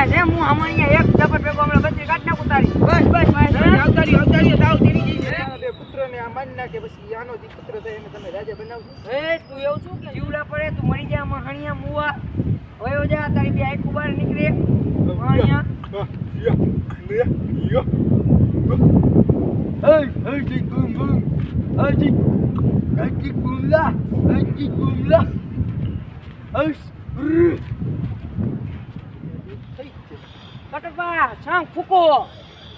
બસ એમ હું અહીંયા એક ઝપટ ભેગો હમણાં બધી કાઢ નાખું તારી. બસ આવતારી દાવ તેરી જી છે. બે પુત્રને આ માન નાખે પછી આનો જે પુત્ર થાય એને તમે રાજા બનાવશો. તું એવું છું કે જીવડા પડે તું મરી જા મહાણિયા મુવા વયો જા તારી બે આંખ બહાર નીકળે મહાણિયા. कटपा सांग फूको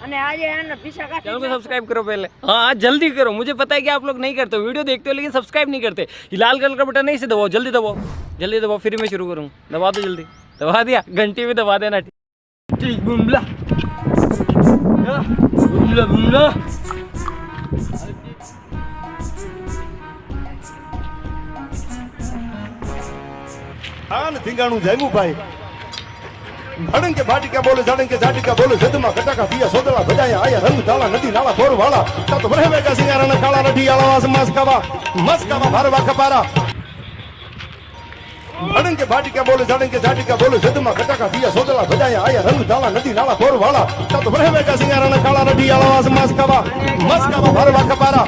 अने आज यार पीछा का चैनल को सब्सक्राइब करो पहले। हाँ जल्दी करो, मुझे पता है कि आप लोग नहीं करते हो, वीडियो देखते हो लेकिन सब्सक्राइब नहीं करते। ये लाल कलर का बटन नहीं से दबाओ, जल्दी दबाओ, जल्दी दबाओ, फिर मैं शुरू करूँ। दबा दो जल्दी, दबा दिया, घंटी में दबा देना। ठीक बुमला बुमला बुमला આન ધીંગાણું જામ્યું ભાઈ ભડંગ કે ભાટી કે બોલે જાડંગ કે જાટી કે બોલે જદમાં કટાકા પિયા સોદળા ભજાયા આયા રંગ ધાલા નદી નાળા બોર વાળા તા તો ભરે બેગા સિંગારાના કાળા રઠી આળા મસ્કાવા ભારવા ખપારા ભડંગ કે ભાટી કે બોલે જાડંગ કે જાટી કે બોલે જદમાં કટાકા પિયા સોદળા ભજાયા આયા રંગ ધાલા નદી નાળા બોર વાળા તા તો ભરે બેગા સિંગારાના કાળા રઠી આળા મસ્કાવા ભારવા ખપારા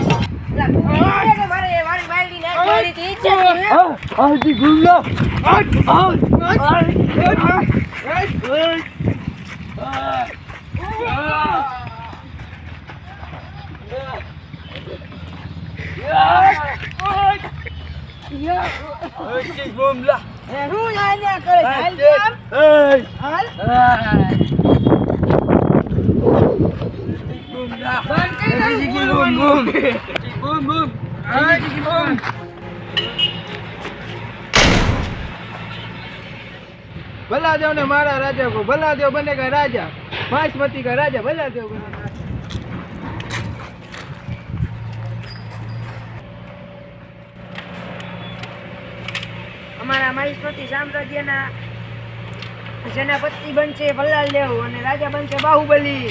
भला देव ने मारा राजा को, भला देव बनेगा राजा, बासमती का राजा भला देव बनेगा। અમારા મહેશપતિ સામ્રાજ્યના સેનાપતિ બનશે ભલ્લાલ દેવ અને રાજા બનશે બાહુબલી.